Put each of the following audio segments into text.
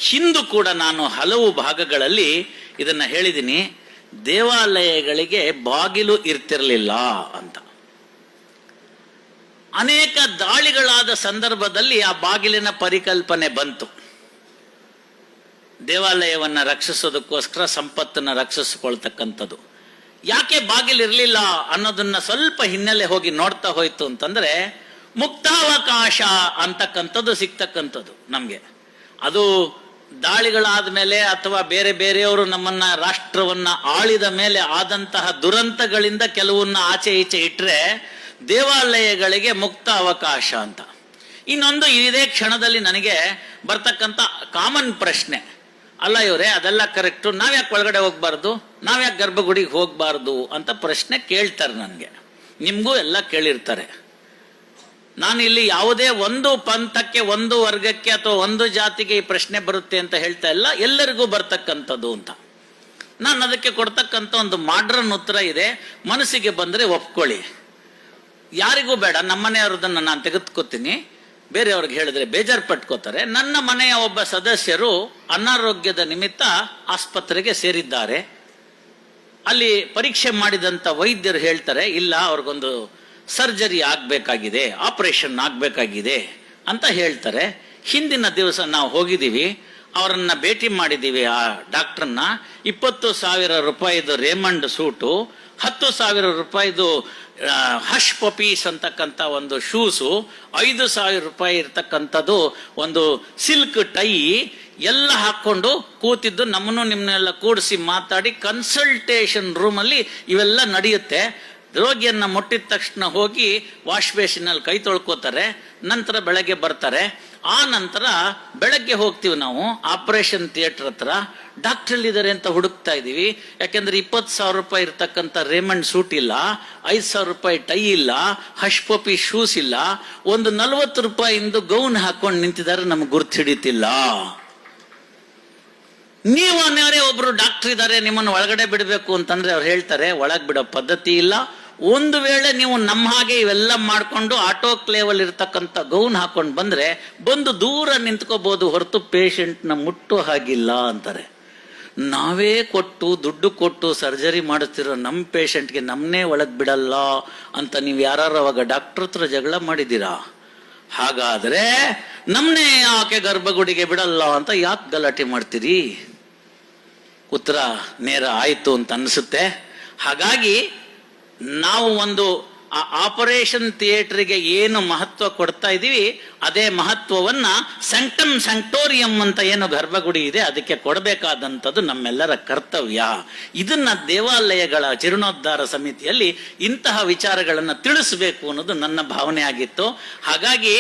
ಹಿಂದೂ ಕೂಡ ನಾನು ಹಲವು ಭಾಗಗಳಲ್ಲಿ ಇದನ್ನ ಹೇಳಿದ್ದೀನಿ. ದೇವಾಲಯಗಳಿಗೆ ಬಾಗಿಲು ಇರ್ತಿರ್ಲಿಲ್ಲ ಅಂತ. ಅನೇಕ ದಾಳಿಗಳಾದ ಸಂದರ್ಭದಲ್ಲಿ ಆ ಬಾಗಿಲಿನ ಪರಿಕಲ್ಪನೆ ಬಂತು. ದೇವಾಲಯವನ್ನ ರಕ್ಷಿಸೋದಕ್ಕೋಸ್ಕರ ಸಂಪತ್ತನ್ನ ರಕ್ಷಿಸಿಕೊಳ್ತಕ್ಕಂಥದ್ದು. ಯಾಕೆ ಬಾಗಿಲಿರ್ಲಿಲ್ಲ ಅನ್ನೋದನ್ನ ಸ್ವಲ್ಪ ಹಿನ್ನೆಲೆ ಹೋಗಿ ನೋಡ್ತಾ ಹೋಯ್ತು ಅಂತಂದ್ರೆ, ಮುಕ್ತಾವಕಾಶ ಅಂತಕ್ಕಂಥದ್ದು ಸಿಗ್ತಕ್ಕಂಥದ್ದು ನಮ್ಗೆ. ಅದು ದಾಳಿಗಳಾದ ಮೇಲೆ ಅಥವಾ ಬೇರೆ ಬೇರೆಯವರು ನಮ್ಮನ್ನ ರಾಷ್ಟ್ರವನ್ನ ಆಳಿದ ಮೇಲೆ ಆದಂತಹ ದುರಂತಗಳಿಂದ ಕೆಲವನ್ನ ಆಚೆ ಈಚೆ ಇಟ್ರೆ ದೇವಾಲಯಗಳಿಗೆ ಮುಕ್ತ ಅವಕಾಶ ಅಂತ. ಇನ್ನೊಂದು ಇದೇ ಕ್ಷಣದಲ್ಲಿ ನನಗೆ ಬರ್ತಕ್ಕಂಥ ಕಾಮನ್ ಪ್ರಶ್ನೆ, ಅಲ್ಲ ಇವರೇ ಅದೆಲ್ಲ ಕರೆಕ್ಟು, ನಾವ್ಯಾಕೆ ಒಳಗಡೆ ಹೋಗ್ಬಾರ್ದು, ನಾವ್ಯಾಕೆ ಗರ್ಭಗುಡಿಗೆ ಹೋಗ್ಬಾರ್ದು ಅಂತ ಪ್ರಶ್ನೆ ಕೇಳ್ತಾರೆ ನನಗೆ. ನಿಮ್ಗೂ ಎಲ್ಲ ಕೇಳಿರ್ತಾರೆ. ನಾನು ಇಲ್ಲಿ ಯಾವುದೇ ಒಂದು ಪಂಥಕ್ಕೆ, ಒಂದು ವರ್ಗಕ್ಕೆ ಅಥವಾ ಒಂದು ಜಾತಿಗೆ ಈ ಪ್ರಶ್ನೆ ಬರುತ್ತೆ ಅಂತ ಹೇಳ್ತಾ ಇಲ್ಲ, ಎಲ್ಲರಿಗೂ ಬರ್ತಕ್ಕಂಥದ್ದು ಅಂತ. ನಾನು ಅದಕ್ಕೆ ಕೊಡ್ತಕ್ಕಂಥ ಒಂದು ಮಾಡ್ರನ್ ಉತ್ತರ ಇದೆ. ಮನಸ್ಸಿಗೆ ಬಂದ್ರೆ ಒಪ್ಕೊಳ್ಳಿ, ಯಾರಿಗೂ ಬೇಡ. ನಮ್ಮನೆಯವ್ರದನ್ನ ನಾನು ತೆಗೆದುಕೋತೀನಿ, ಬೇರೆಯವ್ರಿಗೆ ಹೇಳಿದ್ರೆ ಬೇಜಾರು ಪಟ್ಕೋತಾರೆ. ನನ್ನ ಮನೆಯ ಒಬ್ಬ ಸದಸ್ಯರು ಅನಾರೋಗ್ಯದ ನಿಮಿತ್ತ ಆಸ್ಪತ್ರೆಗೆ ಸೇರಿದ್ದಾರೆ. ಅಲ್ಲಿ ಪರೀಕ್ಷೆ ಮಾಡಿದಂತ ವೈದ್ಯರು ಹೇಳ್ತಾರೆ, ಇಲ್ಲ ಅವ್ರಿಗೊಂದು ಸರ್ಜರಿ ಆಗ್ಬೇಕಾಗಿದೆ, ಆಪರೇಷನ್ ಆಗ್ಬೇಕಾಗಿದೆ ಅಂತ ಹೇಳ್ತಾರೆ. ಹಿಂದಿನ ದಿವಸ ನಾವು ಹೋಗಿದ್ದೀವಿ, ಅವರನ್ನ ಭೇಟಿ ಮಾಡಿದ್ದೀವಿ. ಆ ಡಾಕ್ಟರ್ನ 20,000 ರೂಪಾಯಿದು ರೇಮಂಡ್ ಸೂಟು, 10,000 ರೂಪಾಯಿದು ಹಶ್ ಪಪೀಸ್ ಅಂತಕ್ಕಂಥ ಒಂದು ಶೂಸು, 5,000 ರೂಪಾಯಿ ಇರ್ತಕ್ಕಂಥದ್ದು ಒಂದು ಸಿಲ್ಕ್ ಟೈ ಎಲ್ಲ ಹಾಕೊಂಡು ಕೂತಿದ್ದು, ನಮ್ಮನ್ನು ನಿಮ್ಮನ್ನೆಲ್ಲ ಕೂಡಿಸಿ ಮಾತಾಡಿ ಕನ್ಸಲ್ಟೇಷನ್ ರೂಮಲ್ಲಿ ಇವೆಲ್ಲ ನಡೆಯುತ್ತೆ. ರೋಗಿಯನ್ನ ಮುಟ್ಟಿದ ತಕ್ಷಣ ಹೋಗಿ ವಾಶ್ ಬೇಸಿನಲ್ಲಿ ಕೈ ತೊಳ್ಕೋತಾರೆ, ನಂತರ ಬೆಳಗ್ಗೆ ಬರ್ತಾರೆ. ಆ ನಂತರ ಬೆಳಗ್ಗೆ ಹೋಗ್ತೀವಿ ನಾವು ಆಪರೇಷನ್ ಥಿಯೇಟರ್ ಹತ್ರ. ಡಾಕ್ಟರ್ ಇದ್ದಾರೆ ಅಂತ ಹುಡುಕ್ತಾ ಇದೀವಿ. ಯಾಕೆಂದ್ರೆ 20,000 ರೂಪಾಯಿ ಇರ್ತಕ್ಕಂಥ ರೇಮಂಡ್ ಸೂಟ್ ಇಲ್ಲ, 5,000 ರೂಪಾಯಿ ಟೈ ಇಲ್ಲ, ಹಶ್ ಪಪಿ ಶೂಸ್ ಇಲ್ಲ, ಒಂದು 40 ರೂಪಾಯಿಂದು ಗೌನ್ ಹಾಕೊಂಡು ನಿಂತಿದ್ದಾರೆ, ನಮ್ಗೆ ಗುರ್ತು ಹಿಡಿತಿಲ್ಲ. ನೀವು ಅನ್ಯವರೇ ಒಬ್ರು ಡಾಕ್ಟರ್ ಇದ್ದಾರೆ, ನಿಮ್ಮನ್ನು ಒಳಗಡೆ ಬಿಡಬೇಕು ಅಂತಂದ್ರೆ ಅವ್ರು ಹೇಳ್ತಾರೆ ಒಳಗ್ ಬಿಡೋ ಪದ್ಧತಿ ಇಲ್ಲ. ಒಂದು ವೇಳೆ ನೀವು ನಮ್ಮ ಹಾಗೆ ಇವೆಲ್ಲ ಮಾಡ್ಕೊಂಡು ಆಟೋಕ್ಲೇವಲ್ ಇರ್ತಕ್ಕಂಥ ಗೌನ್ ಹಾಕೊಂಡು ಬಂದ್ರೆ ಬಂದು ದೂರ ನಿಂತ್ಕೋಬಹುದು, ಹೊರತು ಪೇಷಂಟ್ನ ಮುಟ್ಟೋ ಹಾಗಿಲ್ಲ ಅಂತಾರೆ. ನಾವೇ ಕೊಟ್ಟು ದುಡ್ಡು ಕೊಟ್ಟು ಸರ್ಜರಿ ಮಾಡುತ್ತಿರೋ ನಮ್ಮ ಪೇಷಂಟ್ಗೆ ನಮ್ಮನ್ನೇ ಒಳಗ್ ಬಿಡಲ್ಲ ಅಂತ ನೀವು ಯಾರು ಅವಾಗ ಡಾಕ್ಟರ್ ಹತ್ರ ಜಗಳ ಮಾಡಿದ್ದೀರಾ? ಹಾಗಾದ್ರೆ ನಮ್ಮನ್ನೇ ಯಾಕೆ ಗರ್ಭಗುಡಿಗೆ ಬಿಡಲ್ಲ ಅಂತ ಯಾಕೆ ಗಲಾಟೆ ಮಾಡ್ತೀರಿ? ಉತ್ತರ ನೇರ ಆಯ್ತು ಅಂತ ಅನ್ಸುತ್ತೆ. ಹಾಗಾಗಿ ನಾವು ಒಂದು ಆ ಆಪರೇಷನ್ ಥಿಯೇಟರ್ಗೆ ಏನು ಮಹತ್ವ ಕೊಡ್ತಾ ಇದೀವಿ, ಅದೇ ಮಹತ್ವವನ್ನ ಸ್ಯಾಂಕ್ಟಮ್ ಸ್ಯಾಂಕ್ಟೋರಿಯಂ ಅಂತ ಏನು ಗರ್ಭಗುಡಿ ಇದೆ ಅದಕ್ಕೆ ಕೊಡಬೇಕಾದಂಥದ್ದು ನಮ್ಮೆಲ್ಲರ ಕರ್ತವ್ಯ. ಇದನ್ನ ದೇವಾಲಯಗಳ ಜೀರ್ಣೋದ್ಧಾರ ಸಮಿತಿಯಲ್ಲಿ ಇಂತಹ ವಿಚಾರಗಳನ್ನ ತಿಳಿಸಬೇಕು ಅನ್ನೋದು ನನ್ನ ಭಾವನೆ ಆಗಿತ್ತು. ಹಾಗಾಗಿ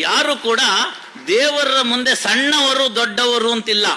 ಯಾರು ಕೂಡ ದೇವರ ಮುಂದೆ ಸಣ್ಣವರು ದೊಡ್ಡವರು ಅಂತಿಲ್ಲ.